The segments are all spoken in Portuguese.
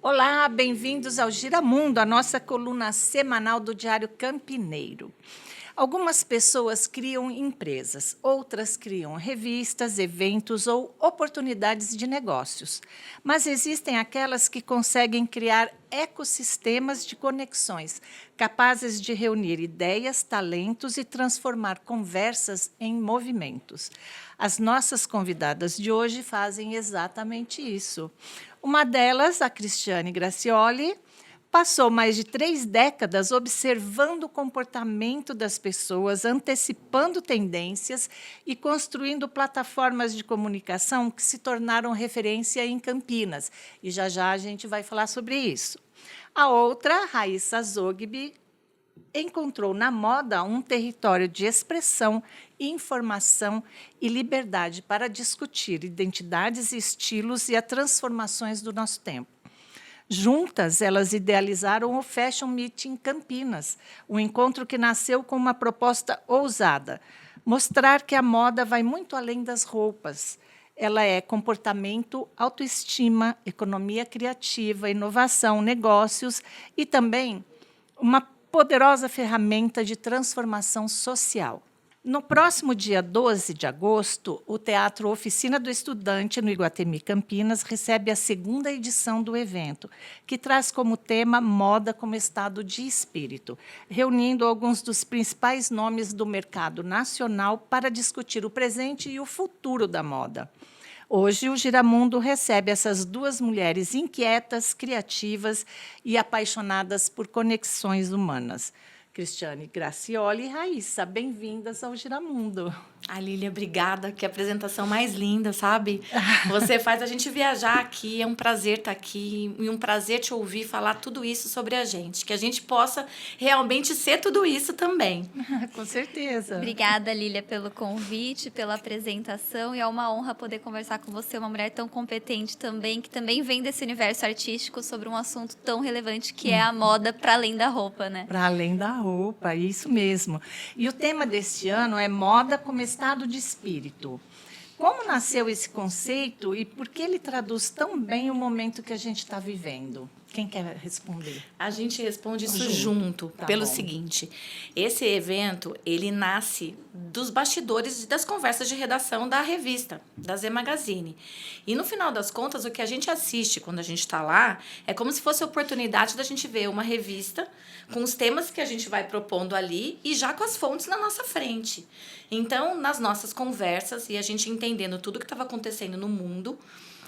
Olá, bem-vindos ao Giramundo, a nossa coluna semanal do Diário Campineiro. Algumas pessoas criam empresas, outras criam revistas, eventos ou oportunidades de negócios. Mas existem aquelas que conseguem criar ecossistemas de conexões, capazes de reunir ideias, talentos e transformar conversas em movimentos. As nossas convidadas de hoje fazem exatamente isso. Uma delas, a Cristiane Gracioli, passou mais de 3 décadas observando o comportamento das pessoas, antecipando tendências e construindo plataformas de comunicação que se tornaram referência em Campinas. E já a gente vai falar sobre isso. A outra, Raíssa Zogby, encontrou na moda um território de expressão, informação e liberdade para discutir identidades, estilos e as transformações do nosso tempo. Juntas, elas idealizaram o Fashion Meet em Campinas, um encontro que nasceu com uma proposta ousada, mostrar que a moda vai muito além das roupas. Ela é comportamento, autoestima, economia criativa, inovação, negócios e também uma poderosa ferramenta de transformação social. No próximo dia 12 de agosto, o Teatro Oficina do Estudante, no Iguatemi Campinas, recebe a 2ª edição do evento, que traz como tema moda como estado de espírito, reunindo alguns dos principais nomes do mercado nacional para discutir o presente e o futuro da moda. Hoje, o Giramundo recebe essas 2 mulheres inquietas, criativas e apaixonadas por conexões humanas. Cristiane Gracioli e Raíssa, bem-vindas ao Giramundo. Lília, obrigada, que apresentação mais linda, sabe? Você faz a gente viajar aqui, é um prazer estar aqui e um prazer te ouvir falar tudo isso sobre a gente, que a gente possa realmente ser tudo isso também. Com certeza. Obrigada, Lília, pelo convite, pela apresentação, e é uma honra poder conversar com você, uma mulher tão competente também, que também vem desse universo artístico sobre um assunto tão relevante que é a moda para além da roupa, né? Para além da roupa, isso mesmo. E o tema deste ano é moda como estado de espírito. Como nasceu esse conceito e por que ele traduz tão bem o momento que a gente está vivendo? Quem quer responder? A gente responde isso junto, pelo seguinte. Esse evento, ele nasce dos bastidores das conversas de redação da revista, da Z Magazine. E, no final das contas, o que a gente assiste quando a gente está lá é como se fosse a oportunidade da gente ver uma revista com os temas que a gente vai propondo ali e já com as fontes na nossa frente. Então, nas nossas conversas e a gente entendendo tudo o que estava acontecendo no mundo,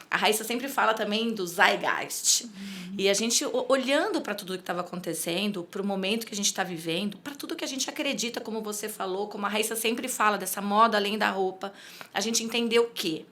a Raíssa sempre fala também do Zeitgeist. E a gente, olhando para tudo que estava acontecendo, para o momento que a gente está vivendo, para tudo que a gente acredita, como você falou, como a Raíssa sempre fala, dessa moda além da roupa, a gente entendeu o quê?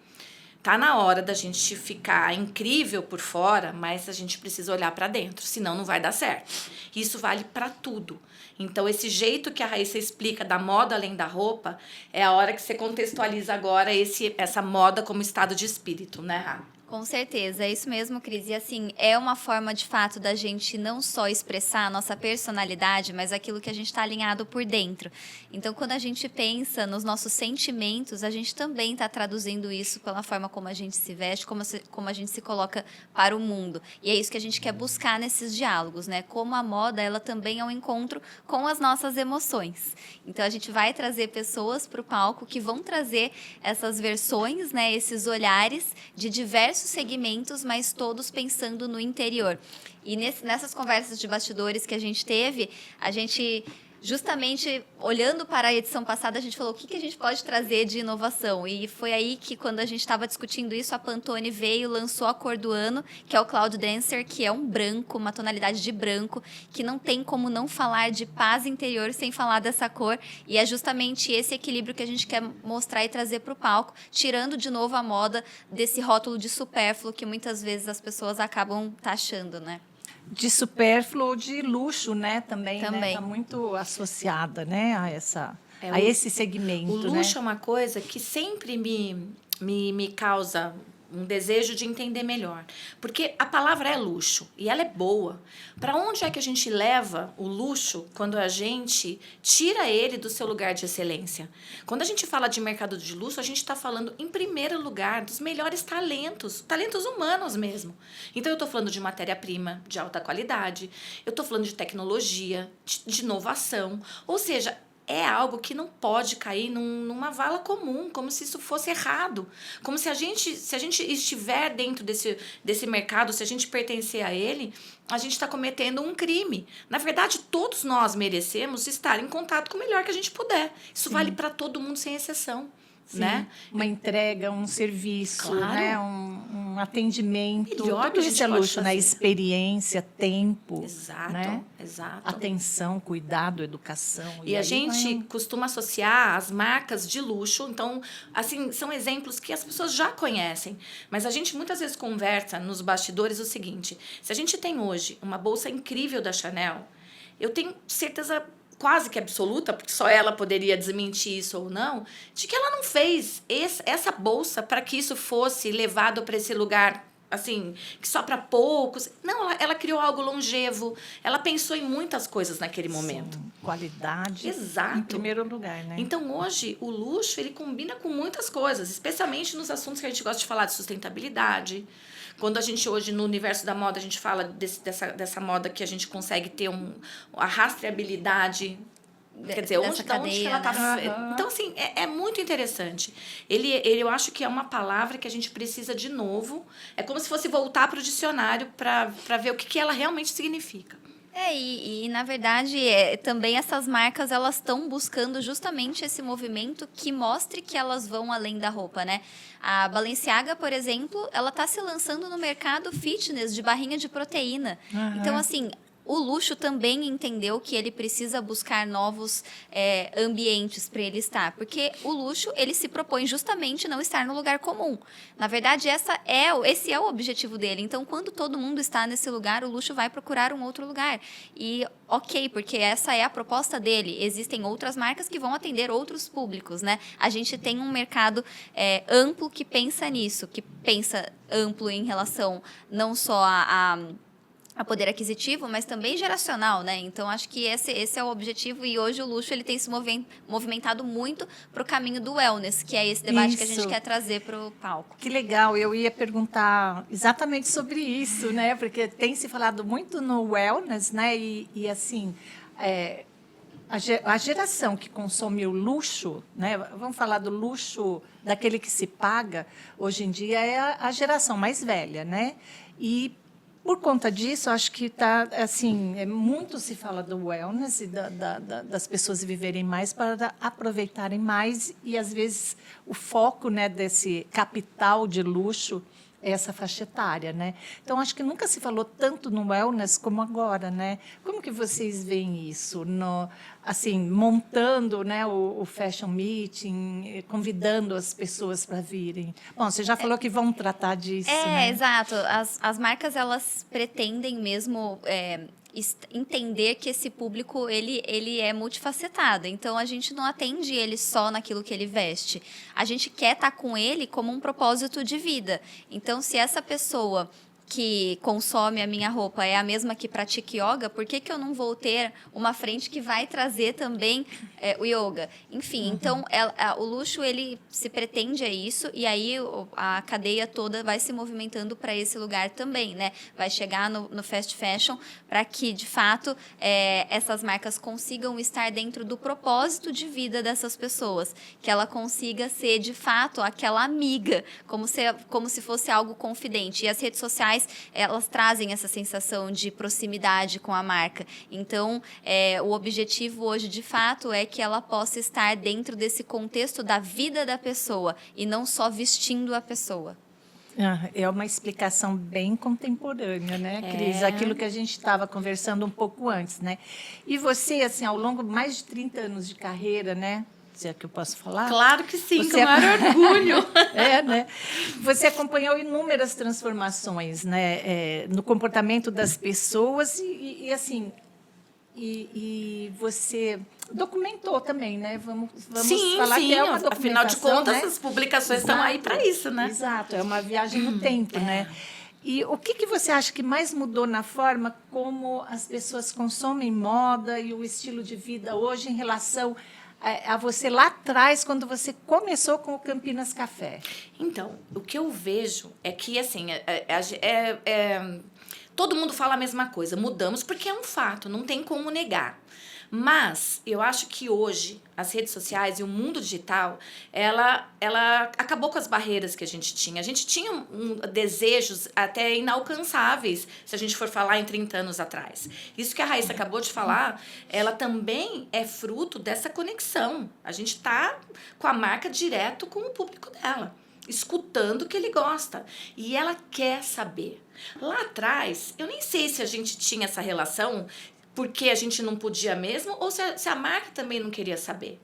Tá na hora da gente ficar incrível por fora, mas a gente precisa olhar para dentro, senão não vai dar certo. Isso vale para tudo. Então, esse jeito que a Raíssa explica da moda além da roupa é a hora que você contextualiza agora essa moda como estado de espírito, né, Rá? Com certeza, é isso mesmo, Cris. E assim, é uma forma de fato da gente não só expressar a nossa personalidade, mas aquilo que a gente está alinhado por dentro. Então, quando a gente pensa nos nossos sentimentos, a gente também está traduzindo isso pela forma como a gente se veste, como a gente se coloca para o mundo. E é isso que a gente quer buscar nesses diálogos, né? Como a moda, ela também é um encontro com as nossas emoções. Então, a gente vai trazer pessoas para o palco que vão trazer essas versões, né? Esses olhares de diversos segmentos, mas todos pensando no interior. E nessas conversas de bastidores que a gente teve, a gente, justamente olhando para a edição passada, a gente falou o que a gente pode trazer de inovação. E foi aí que, quando a gente estava discutindo isso, a Pantone veio, lançou a cor do ano, que é o Cloud Dancer, que é um branco, uma tonalidade de branco, que não tem como não falar de paz interior sem falar dessa cor. E é justamente esse equilíbrio que a gente quer mostrar e trazer para o palco, tirando de novo a moda desse rótulo de supérfluo que muitas vezes as pessoas acabam taxando, né? De supérfluo ou de luxo, né? Também. Também. Está muito associada, né, a esse segmento. O luxo, né? É uma coisa que sempre me causa um desejo de entender melhor. Porque a palavra é luxo e ela é boa. Para onde é que a gente leva o luxo quando a gente tira ele do seu lugar de excelência? Quando a gente fala de mercado de luxo, a gente está falando, em primeiro lugar, dos melhores talentos, talentos humanos mesmo. Então, eu estou falando de matéria-prima de alta qualidade, eu estou falando de tecnologia, de inovação, ou seja, é algo que não pode cair numa vala comum, como se isso fosse errado. Como se a gente estiver dentro desse mercado, se a gente pertencer a ele, a gente está cometendo um crime. Na verdade, todos nós merecemos estar em contato com o melhor que a gente puder. Isso vale para todo mundo, sem exceção. Sim, né? Uma entrega, um serviço, Claro. né? Um atendimento. Melhor que Tudo a gente isso é pode luxo, né? fazer. Experiência, tempo. Exato, né? exato. Atenção, cuidado, educação. E a aí gente vai costuma associar as marcas de luxo. Então, assim, são exemplos que as pessoas já conhecem. Mas a gente muitas vezes conversa nos bastidores o seguinte: se a gente tem hoje uma bolsa incrível da Chanel, eu tenho certeza quase que absoluta, porque só ela poderia desmentir isso ou não, de que ela não fez essa bolsa para que isso fosse levado para esse lugar, assim, que só para poucos. Não, ela criou algo longevo. Ela pensou em muitas coisas naquele momento. Sim, qualidade. Exato. Em primeiro lugar, né? Então, hoje, o luxo, ele combina com muitas coisas, especialmente nos assuntos que a gente gosta de falar de sustentabilidade. Quando a gente hoje, no universo da moda, a gente fala dessa moda que a gente consegue ter a rastreabilidade, quer dizer, Dessa da onde que ela está. cadeia, né? Então, assim, é muito interessante. Eu acho que é uma palavra que a gente precisa de novo. É como se fosse voltar para o dicionário para ver o que ela realmente significa. Na verdade, também essas marcas, elas estão buscando justamente esse movimento que mostre que elas vão além da roupa, né? A Balenciaga, por exemplo, ela está se lançando no mercado fitness de barrinha de proteína. Então, assim, o luxo também entendeu que ele precisa buscar novos ambientes para ele estar. Porque o luxo, ele se propõe justamente não estar no lugar comum. Na verdade, esse é o objetivo dele. Então, quando todo mundo está nesse lugar, o luxo vai procurar um outro lugar. E ok, porque essa é a proposta dele. Existem outras marcas que vão atender outros públicos, né? A gente tem um mercado amplo que pensa nisso, que pensa amplo em relação não só a poder aquisitivo, mas também geracional, né? Então, acho que esse é o objetivo, e hoje o luxo ele tem se movimentado muito para o caminho do wellness, que é esse debate que a gente Isso. quer trazer para o palco. Que legal, eu ia perguntar exatamente sobre isso, né? Porque tem se falado muito no wellness, né? E assim, a geração que consome o luxo, né? Vamos falar do luxo daquele que se paga, hoje em dia é a geração mais velha, né? E por conta disso, acho que está assim, muito se fala do wellness e das pessoas viverem mais para aproveitarem mais, e às vezes o foco, né, desse capital de luxo é essa faixa etária, né? Então, acho que nunca se falou tanto no wellness como agora, né? Como que vocês veem isso? Assim, montando, né, o Fashion Meeting, convidando as pessoas para virem. Bom, você já falou que vão tratar disso, né? Exato. As marcas, elas pretendem mesmo entender que esse público ele é multifacetado. Então, a gente não atende ele só naquilo que ele veste. A gente quer estar com ele como um propósito de vida. Então, se essa pessoa que consome a minha roupa é a mesma que pratica yoga, por que eu não vou ter uma frente que vai trazer também o yoga? Enfim, então, o luxo, ele se pretende a isso, e aí a cadeia toda vai se movimentando para esse lugar também, né? Vai chegar no fast fashion para que, de fato, essas marcas consigam estar dentro do propósito de vida dessas pessoas, que ela consiga ser, de fato, aquela amiga, como se fosse algo confidente. E as redes sociais, elas trazem essa sensação de proximidade com a marca. Então, o objetivo hoje, de fato, é que ela possa estar dentro desse contexto da vida da pessoa e não só vestindo a pessoa. É uma explicação bem contemporânea, né, Cris? Aquilo que a gente estava conversando um pouco antes, né? E você, assim, ao longo de mais de 30 anos de carreira, né? Se é que eu posso falar? Claro que sim, Você com maior orgulho. né? Você acompanhou inúmeras transformações, né, no comportamento das pessoas e assim, E você documentou também, né? Vamos Sim, falar sim. que é uma Afinal de documentação, contas, né? as publicações estão aí para isso, né? Exato, é uma viagem no tempo, né? E o que você acha que mais mudou na forma como as pessoas consomem moda e o estilo de vida hoje em relação a você lá atrás, quando você começou com o Campinas Café? Então, o que eu vejo é que, assim, todo mundo fala a mesma coisa. Mudamos porque é um fato, não tem como negar. Mas eu acho que hoje as redes sociais e o mundo digital, ela acabou com as barreiras que a gente tinha. A gente tinha desejos até inalcançáveis, se a gente for falar em 30 anos atrás. Isso que a Raíssa acabou de falar, ela também é fruto dessa conexão. A gente está com a marca direto com o público dela, escutando o que ele gosta. E ela quer saber. Lá atrás, eu nem sei se a gente tinha essa relação porque a gente não podia mesmo, ou se a marca também não queria saber.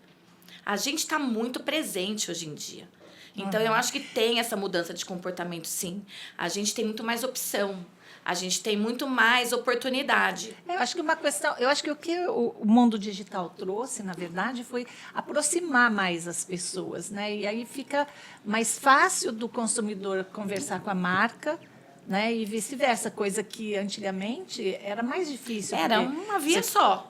A gente está muito presente hoje em dia. Então, eu acho que tem essa mudança de comportamento, sim. A gente tem muito mais opção. A gente tem muito mais oportunidade. Eu acho que uma questão, eu acho que o que o mundo digital trouxe, na verdade, foi aproximar mais as pessoas, né? E aí fica mais fácil do consumidor conversar com a marca, né? E vice-versa, coisa que antigamente era mais difícil. Era uma via só.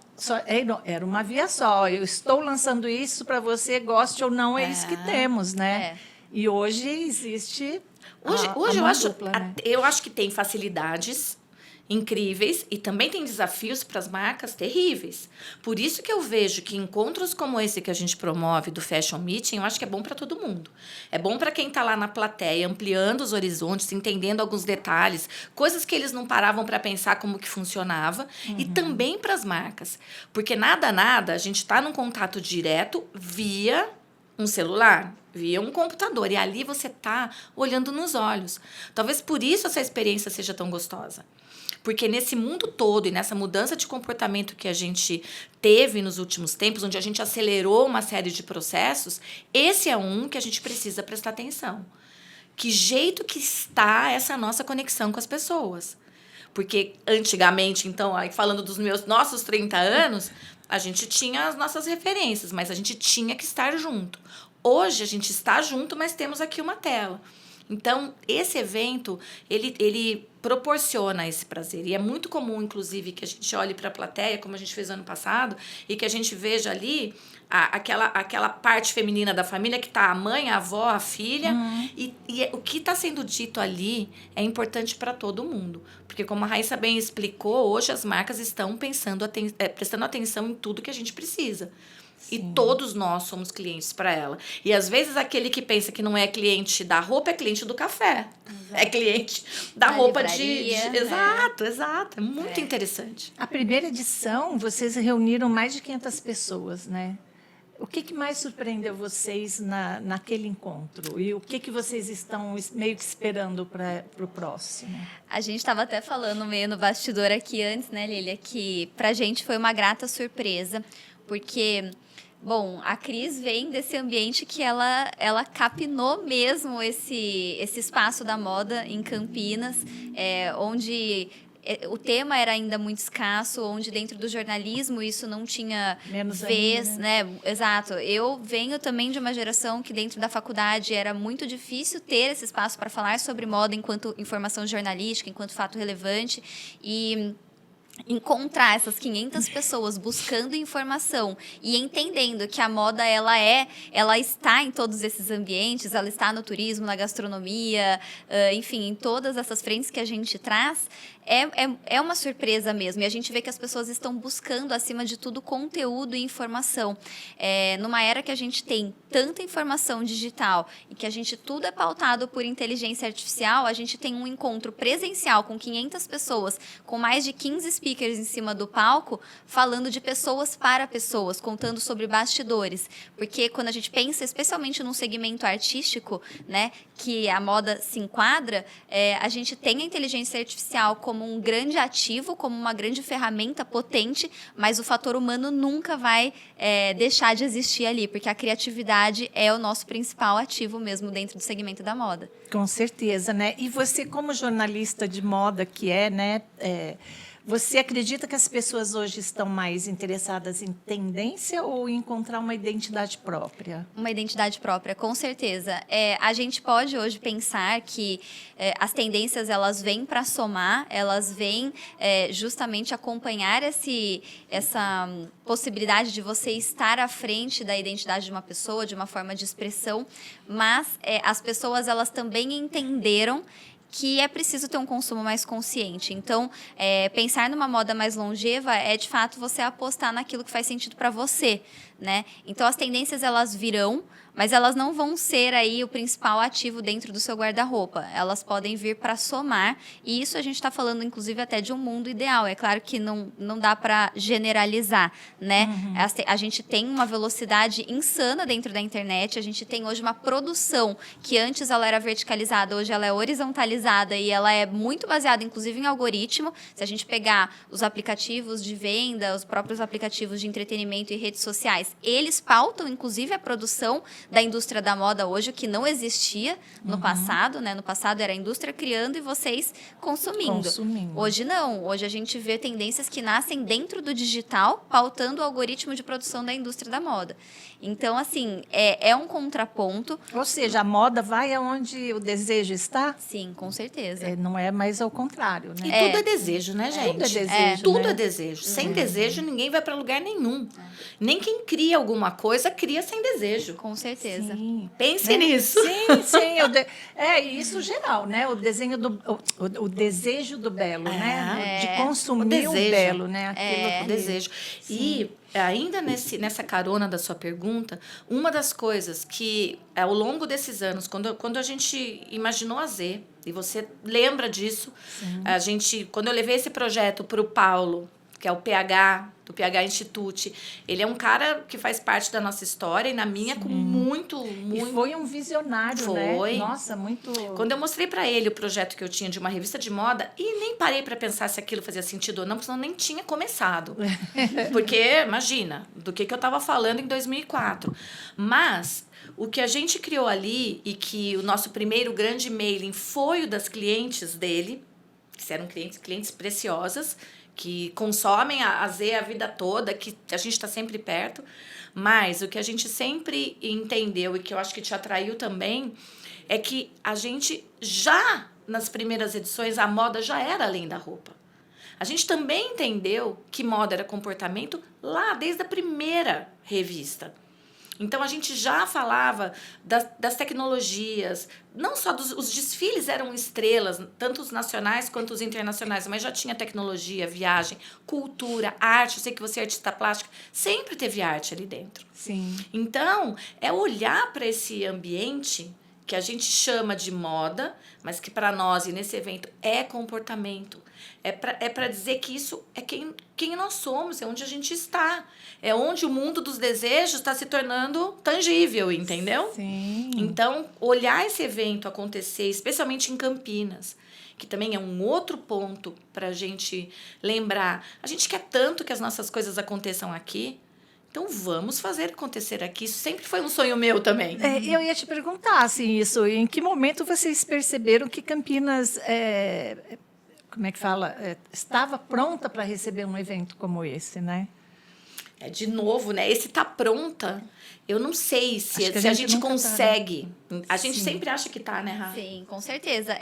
Era uma via só. Eu estou lançando isso para você, goste ou não, é isso que temos, né? E hoje existe Hoje né? eu acho que tem facilidades incríveis e também tem desafios para as marcas terríveis. Por isso que eu vejo que encontros como esse que a gente promove do Fashion Meeting, eu acho que é bom para todo mundo. É bom para quem está lá na plateia, ampliando os horizontes, entendendo alguns detalhes, coisas que eles não paravam para pensar como que funcionava, e também para as marcas. Porque nada, a gente está num contato direto via um celular, via um computador, e ali você está olhando nos olhos. Talvez por isso essa experiência seja tão gostosa. Porque nesse mundo todo e nessa mudança de comportamento que a gente teve nos últimos tempos, onde a gente acelerou uma série de processos, esse é um que a gente precisa prestar atenção. Que jeito que está essa nossa conexão com as pessoas? Porque antigamente, então, aí falando dos nossos 30 anos, a gente tinha as nossas referências, mas a gente tinha que estar junto. Hoje a gente está junto, mas temos aqui uma tela. Então, esse evento, ele proporciona esse prazer. E é muito comum, inclusive, que a gente olhe para a plateia, como a gente fez ano passado, e que a gente veja ali aquela parte feminina da família, que está a mãe, a avó, a filha. E o que está sendo dito ali é importante para todo mundo. Porque, como a Raíssa bem explicou, hoje as marcas estão prestando atenção em tudo que a gente precisa. Sim. E todos nós somos clientes para ela. E às vezes aquele que pensa que não é cliente da roupa é cliente do café. Exato. É cliente da roupa livraria, né? Exato. É muito interessante. A primeira edição, vocês reuniram mais de 500 pessoas, né? O que mais surpreendeu vocês naquele encontro? E o que vocês estão meio que esperando para o próximo? A gente estava até falando meio no bastidor aqui antes, né, Lília, que para a gente foi uma grata surpresa, porque... Bom, a Cris vem desse ambiente que ela capinou mesmo esse espaço da moda em Campinas, onde o tema era ainda muito escasso, onde dentro do jornalismo isso não tinha vez, ainda, né? Exato. Eu venho também de uma geração que dentro da faculdade era muito difícil ter esse espaço para falar sobre moda enquanto informação jornalística, enquanto fato relevante, e encontrar essas 500 pessoas buscando informação e entendendo que a moda ela está em todos esses ambientes, ela está no turismo, na gastronomia, enfim, em todas essas frentes que a gente traz, é uma surpresa mesmo. E a gente vê que as pessoas estão buscando, acima de tudo, conteúdo e informação. Numa era que a gente tem tanta informação digital e que tudo é pautado por inteligência artificial, a gente tem um encontro presencial com 500 pessoas, com mais de 15 speakers em cima do palco, falando de pessoas para pessoas, contando sobre bastidores. Porque quando a gente pensa, especialmente num segmento artístico, né, que a moda se enquadra, a gente tem a inteligência artificial como um grande ativo, como uma grande ferramenta potente, mas o fator humano nunca vai deixar de existir ali, porque a criatividade é o nosso principal ativo mesmo dentro do segmento da moda. Com certeza, né? E você, como jornalista de moda que né? Você acredita que as pessoas hoje estão mais interessadas em tendência ou em encontrar uma identidade própria? Uma identidade própria, com certeza. A gente pode hoje pensar que as tendências elas vêm para somar, elas vêm justamente acompanhar essa possibilidade de você estar à frente da identidade de uma pessoa, de uma forma de expressão, mas as pessoas elas também entenderam que é preciso ter um consumo mais consciente. Então, pensar numa moda mais longeva é, de fato, você apostar naquilo que faz sentido para você, né? Então, as tendências, elas virão, mas elas não vão ser aí o principal ativo dentro do seu guarda-roupa. Elas podem vir para somar, e isso a gente está falando, inclusive, até de um mundo ideal. É claro que não dá para generalizar, né? A gente tem uma velocidade insana dentro da internet, a gente tem hoje uma produção que antes ela era verticalizada, hoje ela é horizontalizada e ela é muito baseada, inclusive, em algoritmo. Se a gente pegar os aplicativos de venda, os próprios aplicativos de entretenimento e redes sociais, eles pautam, inclusive, a produção da indústria da moda hoje, o que não existia no passado, né? No passado era a indústria criando e vocês consumindo. Hoje não. Hoje a gente vê tendências que nascem dentro do digital, pautando o algoritmo de produção da indústria da moda. Então, assim, é um contraponto. Ou seja, a moda vai aonde o desejo está? Sim, com certeza. Não é mais ao contrário, né? E tudo é desejo, né, gente? Tudo é desejo, tudo né? é desejo. Sem desejo, ninguém vai para lugar nenhum. Nem quem cria alguma coisa, cria sem desejo. Com certeza. Sim. Pense nisso. Sim. Isso geral, né? O desejo do belo, né? De consumir o belo, né? O desejo. Sim. E ainda nessa carona da sua pergunta, uma das coisas que, ao longo desses anos, quando a gente imaginou a Z, e você lembra disso, quando eu levei esse projeto para o Paulo, que é o PH, do PH Institute, ele é um cara que faz parte da nossa história e na minha com muito... E foi um visionário, né? Nossa, muito... Quando eu mostrei para ele o projeto que eu tinha de uma revista de moda, e nem parei para pensar se aquilo fazia sentido ou não, porque senão nem tinha começado. Porque, imagina, do que eu estava falando em 2004. Mas o que a gente criou ali, e que o nosso primeiro grande mailing foi o das clientes dele, que eram clientes preciosas, que consomem a Z a vida toda, que a gente está sempre perto. Mas o que a gente sempre entendeu e que eu acho que te atraiu também é que a gente já, nas primeiras edições, a moda já era além da roupa. A gente também entendeu que moda era comportamento lá desde a primeira revista. Então, a gente já falava das tecnologias, não só os desfiles eram estrelas, tanto os nacionais quanto os internacionais, mas já tinha tecnologia, viagem, cultura, arte. Eu sei que você é artista plástica, sempre teve arte ali dentro. Sim. Então, é olhar para esse ambiente que a gente chama de moda, mas que para nós, e nesse evento, é comportamento. É para dizer que isso é quem nós somos, é onde a gente está. É onde o mundo dos desejos está se tornando tangível, entendeu? Sim. Então, olhar esse evento acontecer, especialmente em Campinas, que também é um outro ponto para a gente lembrar. A gente quer tanto que as nossas coisas aconteçam aqui, então vamos fazer acontecer aqui. Isso sempre foi um sonho meu também. Eu ia te perguntar, assim, isso. Em que momento vocês perceberam que Campinas... como é que fala? Estava pronta para receber um evento como esse, né? De novo, né? Esse tá pronta. Eu não sei se a gente consegue. Tá, né? A gente sempre acha que tá, né, Rafa? Sim, com certeza.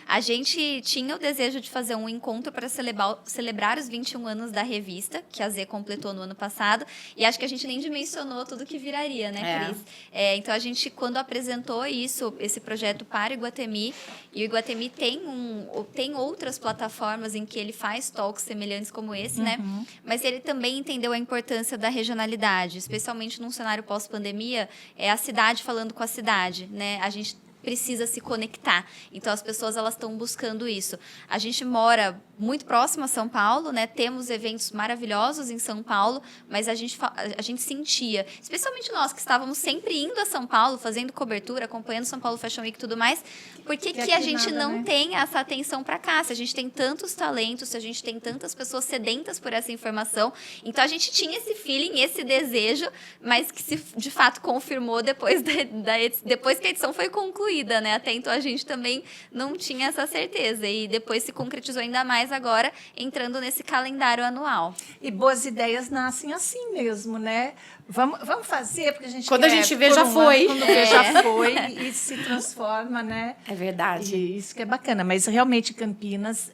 A gente tinha o desejo de fazer um encontro para celebrar os 21 anos da revista, que a Z completou no ano passado, e acho que a gente nem dimensionou tudo que viraria, né, Cris? Então, a gente, quando apresentou esse projeto para o Iguatemi, e o Iguatemi tem outras plataformas em que ele faz talks semelhantes como esse, né? Mas ele também entendeu a importância da regionalidade, especialmente num cenário pós-pandemia, é a cidade falando com a cidade, né? A gente precisa se conectar. Então, as pessoas elas estão buscando isso. A gente mora muito próximo a São Paulo, né? Temos eventos maravilhosos em São Paulo, mas a gente sentia, especialmente nós que estávamos sempre indo a São Paulo, fazendo cobertura, acompanhando São Paulo Fashion Week e tudo mais, por que a gente não tem essa atenção para cá? Se a gente tem tantos talentos, se a gente tem tantas pessoas sedentas por essa informação, então a gente tinha esse feeling, esse desejo, mas que se de fato confirmou depois que a edição foi concluída. concluída, né? Até então a gente também não tinha essa certeza. E depois se concretizou ainda mais agora, entrando nesse calendário anual. E boas ideias nascem assim mesmo, né? Vamos fazer, porque a gente Quando a quer gente vê, por já foi. Ano, quando vê, já foi e se transforma, né? É verdade. E isso que é bacana. Mas realmente Campinas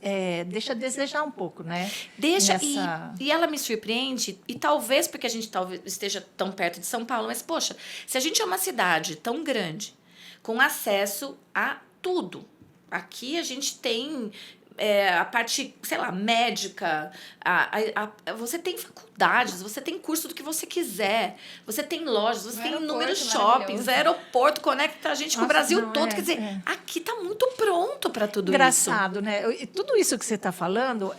deixa a desejar um pouco, né? Deixa, Nessa... e ela me surpreende, e talvez porque a gente talvez esteja tão perto de São Paulo, mas, poxa, se a gente é uma cidade tão grande, com acesso a tudo, aqui a gente tem a parte, sei lá, médica, você tem faculdades, você tem curso do que você quiser, você tem lojas, você tem inúmeros shoppings, aeroporto, conecta a gente com o Brasil todo. Quer dizer, aqui está muito pronto para tudo Engraçado, isso. né? E tudo isso que você está falando,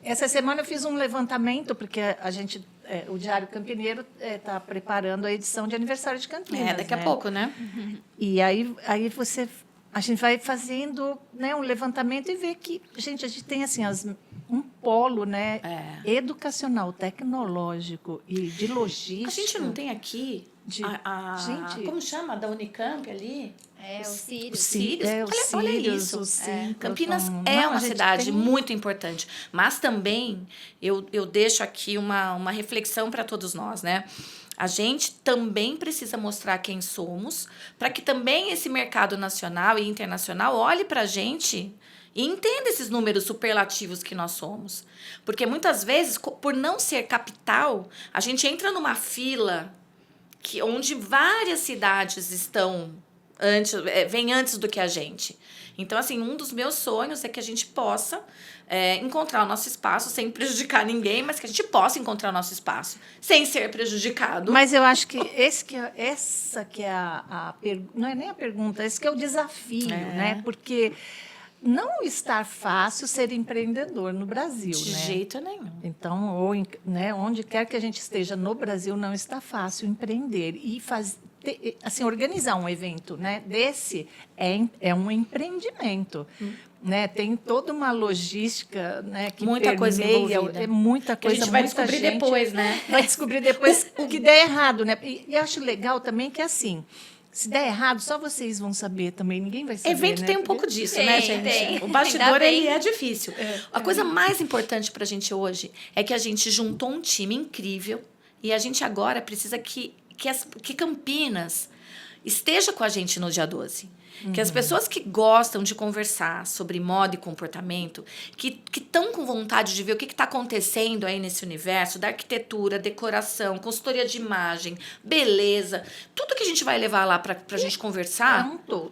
essa semana eu fiz um levantamento, porque a gente, o Diário Campineiro está preparando a edição de aniversário de Campinas. Daqui a pouco, né? E aí a gente vai fazendo, né, um levantamento e vê que, gente, a gente tem assim, um polo, né, educacional, tecnológico e de logística. A gente não tem aqui gente, como chama? Da Unicamp ali? O Sírios. O Sírios. Olha isso. Campinas é uma cidade muito importante. Mas também eu deixo aqui uma reflexão para todos nós, né? A gente também precisa mostrar quem somos, para que também esse mercado nacional e internacional olhe para a gente e entenda esses números superlativos que nós somos. Porque muitas vezes, por não ser capital, a gente entra numa fila onde várias cidades estão vem antes do que a gente. Então, assim, um dos meus sonhos é que a gente possa encontrar o nosso espaço sem prejudicar ninguém, mas que a gente possa encontrar o nosso espaço sem ser prejudicado. Mas eu acho que essa que é não é nem a pergunta, esse que é o desafio, né? Porque não está fácil ser empreendedor no Brasil, de né? jeito nenhum. Então, né, onde quer que a gente esteja no Brasil, não está fácil empreender. E assim, organizar um evento, né, desse é um empreendimento. Né? Tem toda uma logística, né, que muita coisa envolvida. É muita coisa. Que a gente vai descobrir depois, né? Vai descobrir depois o que der errado, né? E acho legal também que, assim, se der errado, só vocês vão saber também, ninguém vai saber. Evento, né? Tem um pouco disso, né, gente? Tem. O bastidor ele é difícil. A coisa mais importante para a gente hoje é que a gente juntou um time incrível e a gente agora precisa que Campinas esteja com a gente no dia 12. Que as pessoas que gostam de conversar sobre moda e comportamento, que estão com vontade de ver o que está acontecendo aí nesse universo da arquitetura, decoração, consultoria de imagem, beleza, tudo que a gente vai levar lá para a gente conversar...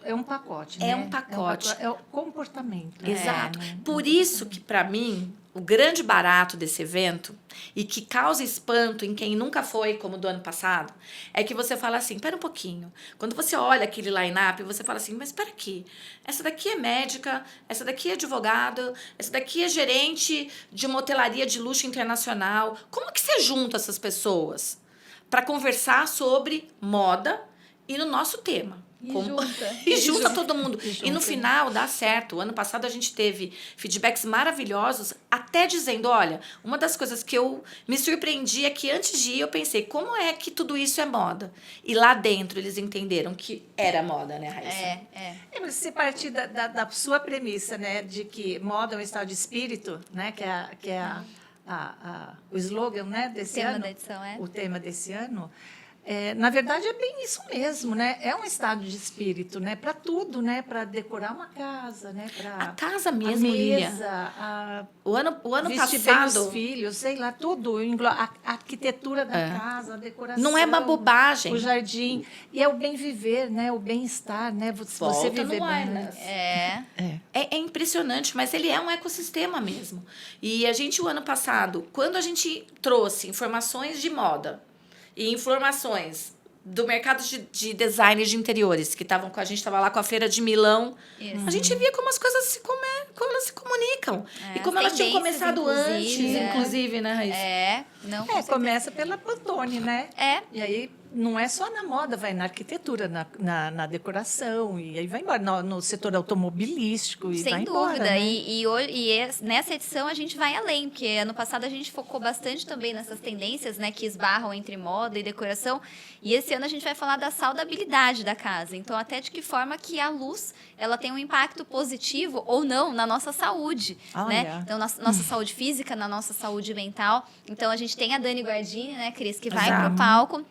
É um pacote, né? É um pacote. É o comportamento. Exato. Por isso que, para mim, o grande barato desse evento, e que causa espanto em quem nunca foi, como do ano passado, é que você fala assim, pera um pouquinho. Quando você olha aquele line-up, você fala assim, mas espera aqui, essa daqui é médica, essa daqui é advogada, essa daqui é gerente de uma hotelaria de luxo internacional. Como que você junta essas pessoas para conversar sobre moda e no nosso tema? E junta todo mundo. E no final dá certo. O ano passado a gente teve feedbacks maravilhosos, até dizendo, olha, uma das coisas que eu me surpreendi é que antes de ir eu pensei, como é que tudo isso é moda? E lá dentro eles entenderam que era moda, né, Raíssa? Mas se partir da sua premissa, né, de que moda é um estado de espírito, né, que é o slogan, né, desse ano. O tema desse ano. Na verdade, é bem isso mesmo, né? É um estado de espírito, né? Para tudo, né? Para decorar uma casa, né? A casa mesmo, Lília. O ano vestir passado... bem os filhos, sei lá, tudo. A arquitetura da casa, a decoração. Não é uma bobagem. O jardim. E é o bem viver, né? O bem-estar, né? Você viver bem. Né? É impressionante, mas ele é um ecossistema mesmo. E a gente, o ano passado, quando a gente trouxe informações de moda, e informações do mercado de design de interiores, que estavam com a gente, estava lá com a Feira de Milão. Isso. A gente via como as coisas como elas se comunicam. E como elas tinham começado antes, inclusive, né, Raíssa? Começa pela Pantone, né? E aí não é só na moda, vai na arquitetura, na decoração, e aí vai embora, no setor automobilístico, e Sem vai dúvida. embora, né? Nessa edição a gente vai além, porque ano passado a gente focou bastante também nessas tendências, né, que esbarram entre moda e decoração. E esse ano a gente vai falar da saudabilidade da casa. Então, até de que forma que a luz ela tem um impacto positivo ou não na nossa saúde, né? Então, na nossa saúde física, na nossa saúde mental. Então, a gente tem a Dani Guardini, né, Cris, que vai para o palco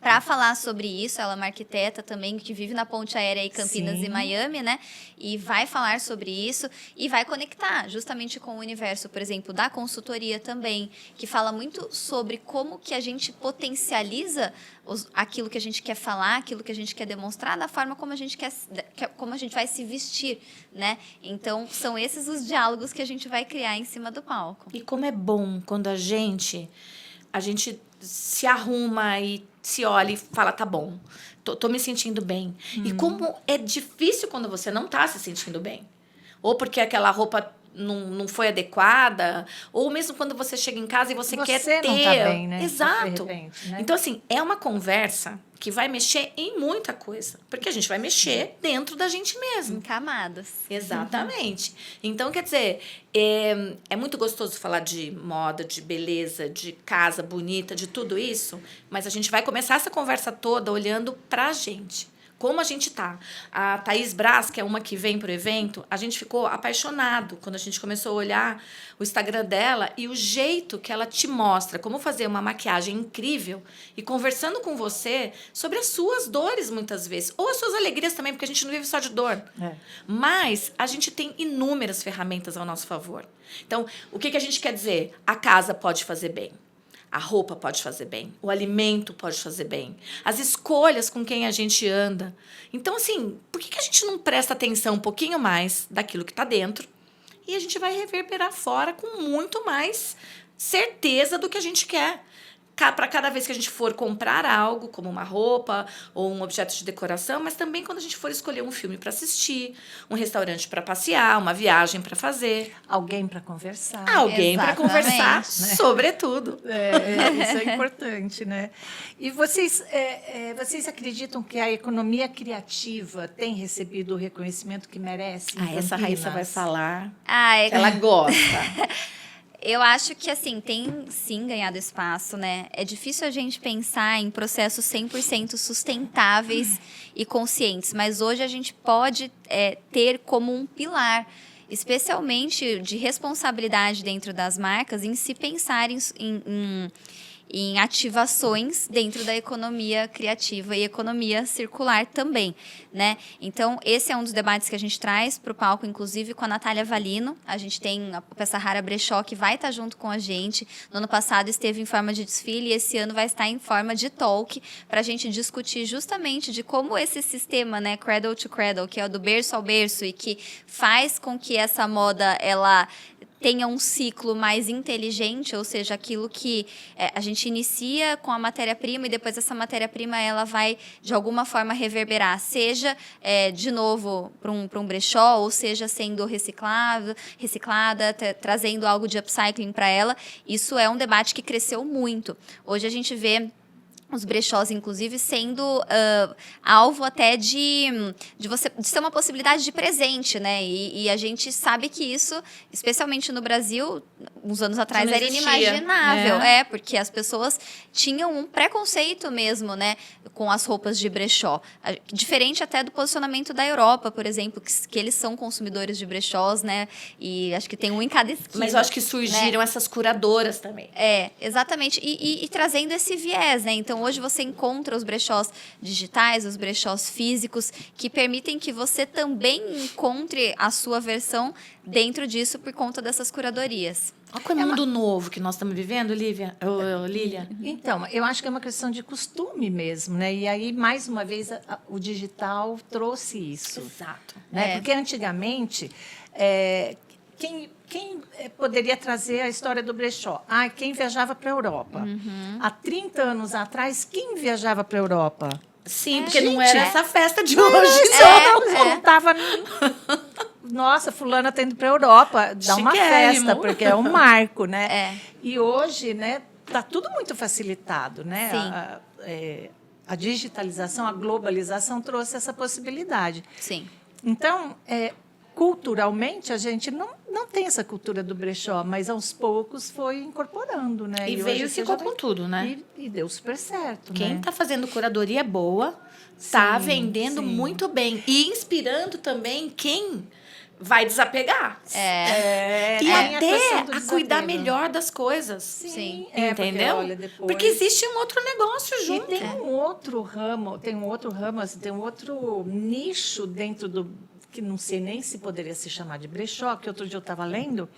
para falar sobre isso. Ela é uma arquiteta também que vive na ponte aérea em Campinas e Miami, né? E vai falar sobre isso e vai conectar justamente com o universo, por exemplo, da consultoria também, que fala muito sobre como que a gente potencializa aquilo que a gente quer falar, aquilo que a gente quer demonstrar, da forma como a gente como a gente vai se vestir, né? Então, são esses os diálogos que a gente vai criar em cima do palco. E como é bom quando a gente se arruma e se olha e fala, tá bom, tô me sentindo bem. E como é difícil quando você não tá se sentindo bem. Ou porque aquela roupa não foi adequada, ou mesmo quando você chega em casa e você quer ter... não tá bem, né? Exato. De repente, né? Então, assim, é uma conversa que vai mexer em muita coisa. Porque a gente vai mexer dentro da gente mesmo. Em camadas. Exatamente. Então, quer dizer, é muito gostoso falar de moda, de beleza, de casa bonita, de tudo isso, mas a gente vai começar essa conversa toda olhando pra gente. Como a gente tá. A Thaís Braz, que é uma que vem pro evento, a gente ficou apaixonado quando a gente começou a olhar o Instagram dela e o jeito que ela te mostra como fazer uma maquiagem incrível e conversando com você sobre as suas dores, muitas vezes. Ou as suas alegrias também, porque a gente não vive só de dor. Mas a gente tem inúmeras ferramentas ao nosso favor. Então, o que a gente quer dizer? A casa pode fazer bem. A roupa pode fazer bem, o alimento pode fazer bem, as escolhas com quem a gente anda. Então, assim, por que a gente não presta atenção um pouquinho mais daquilo que está dentro e a gente vai reverberar fora com muito mais certeza do que a gente quer? Para cada vez que a gente for comprar algo, como uma roupa ou um objeto de decoração, mas também quando a gente for escolher um filme para assistir, um restaurante para passear, uma viagem para fazer. Alguém para conversar. Alguém para conversar, sobretudo. Isso é importante, né? E vocês acreditam que a economia criativa tem recebido o reconhecimento que merece? Essa Raíssa vai falar. Ela gosta. Eu acho que, assim, tem sim ganhado espaço, né? É difícil a gente pensar em processos 100% sustentáveis e conscientes, mas hoje a gente pode ter como um pilar, especialmente de responsabilidade dentro das marcas, em se pensar em ativações dentro da economia criativa e economia circular também, né? Então, esse é um dos debates que a gente traz para o palco, inclusive com a Natália Valino. A gente tem a Sahara Brechó, que vai estar junto com a gente. No ano passado esteve em forma de desfile e esse ano vai estar em forma de talk para a gente discutir justamente de como esse sistema, né, cradle to cradle, que é o do berço ao berço e que faz com que essa moda, ela tenha um ciclo mais inteligente, ou seja, aquilo que a gente inicia com a matéria-prima e depois essa matéria-prima ela vai, de alguma forma, reverberar, seja, de novo, para um brechó, ou seja, sendo reciclada, trazendo algo de upcycling para ela. Isso é um debate que cresceu muito. Hoje a gente vê os brechós, inclusive, sendo alvo até de ser uma possibilidade de presente, né? E a gente sabe que isso, especialmente no Brasil, uns anos atrás, era inimaginável. Porque as pessoas tinham um preconceito mesmo, né? Com as roupas de brechó. Diferente até do posicionamento da Europa, por exemplo, que eles são consumidores de brechós, né? E acho que tem um em cada esquina. Mas eu acho que surgiram essas curadoras também. Exatamente. E trazendo esse viés, né? Então, hoje você encontra os brechós digitais, os brechós físicos, que permitem que você também encontre a sua versão dentro disso por conta dessas curadorias. Olha que mundo novo que nós estamos vivendo, Lília. Então, eu acho que é uma questão de costume mesmo, né? E aí, mais uma vez, o digital trouxe isso. Exato. Né? Porque antigamente... Quem poderia trazer a história do brechó? Quem viajava para a Europa. Há 30 anos atrás, quem viajava para a Europa? Sim, porque não era essa festa de hoje. Não estava... Nossa, fulana está indo para a Europa, dá uma festa, porque é um marco, né? E hoje, né, está tudo muito facilitado, né? Sim. a digitalização, a globalização trouxe essa possibilidade. Sim. Então, culturalmente, a gente não tem essa cultura do brechó, mas aos poucos foi incorporando, né? E veio e ficou com tudo, né? E deu super certo, Quem né? está fazendo curadoria boa está Sim, vendendo sim. muito bem. E inspirando também quem vai desapegar. E tem a questão até do a cuidar desapego. melhor das coisas. Sim. Entendeu? Porque, olha, depois... Porque existe um outro negócio E junto. tem um outro ramo, assim, tem um outro nicho dentro do que não sei nem se poderia se chamar de brechó, que outro dia eu estava lendo,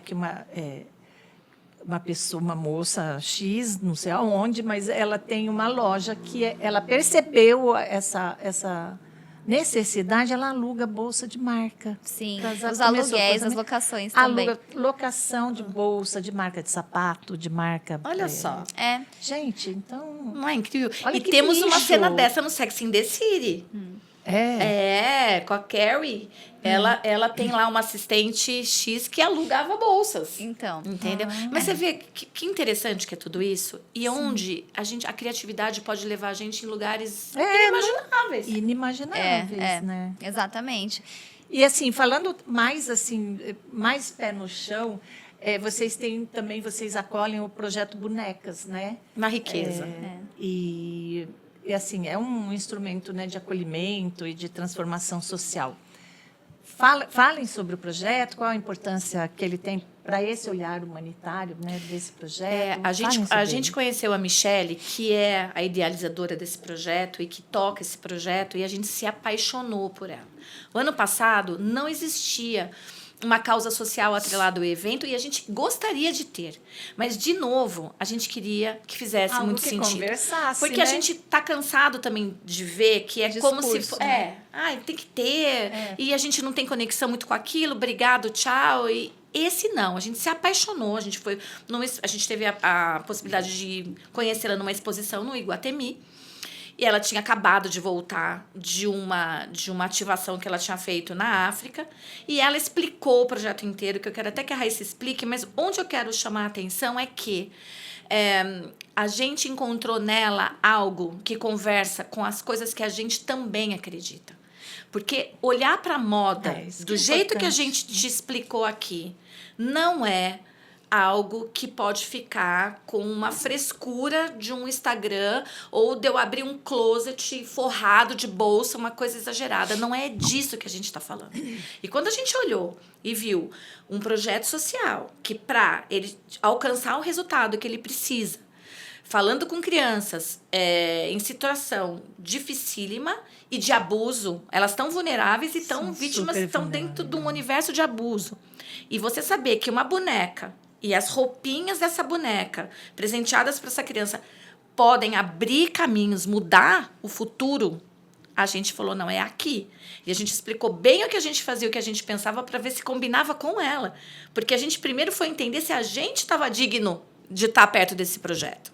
que uma pessoa, uma moça X, não sei aonde, mas ela tem uma loja que ela percebeu essa necessidade, ela aluga bolsa de marca. Sim, Ela os começou a aluguéis, fazer- as locações também. Aluga locação de bolsa, de marca de sapato, de marca... Olha só. É, Gente, então... Não é incrível? Olha E que temos uma nicho. cena dessa no Sex and the City. Com a Carrie. Ela tem lá uma assistente X que alugava bolsas. então. Entendeu? Mas você vê que interessante que é tudo isso. E onde a criatividade pode levar a gente em lugares inimagináveis. Inimagináveis, né? Exatamente. E assim, falando mais pé no chão, vocês acolhem o projeto Bonecas, né? Na riqueza. E assim, é um instrumento, né, de acolhimento e de transformação social. Falem sobre o projeto, qual a importância que ele tem para esse olhar humanitário, né, desse projeto. A gente conheceu a Michele, que é a idealizadora desse projeto e que toca esse projeto, e a gente se apaixonou por ela. O ano passado não existia uma causa social atrelada ao evento e a gente gostaria de ter. Mas, de novo, a gente queria que fizesse Algo muito que sentido. conversasse, Porque né? a gente está cansado também de ver que é como se... Discurso, né? Tem que ter. E a gente não tem conexão muito com aquilo. Obrigado, tchau. E esse não. A gente se apaixonou. A gente teve a possibilidade de conhecê-la numa exposição no Iguatemi. E ela tinha acabado de voltar de uma ativação que ela tinha feito na África. E ela explicou o projeto inteiro, que eu quero até que a Raíssa explique, mas onde eu quero chamar a atenção é que a gente encontrou nela algo que conversa com as coisas que a gente também acredita. Porque olhar para a moda do jeito que a gente te explicou aqui não é algo que pode ficar com uma frescura de um Instagram ou de eu abrir um closet forrado de bolsa, uma coisa exagerada. Não é disso que a gente está falando. E quando a gente olhou e viu um projeto social que, para ele alcançar o resultado que ele precisa, falando com crianças em situação dificílima e de abuso, elas estão vulneráveis e estão vítimas, estão dentro de um universo de abuso. E você saber que uma boneca e as roupinhas dessa boneca presenteadas para essa criança podem abrir caminhos, mudar o futuro, a gente falou, não, é aqui. E a gente explicou bem o que a gente fazia, o que a gente pensava, para ver se combinava com ela. Porque a gente primeiro foi entender se a gente estava digno de estar perto desse projeto.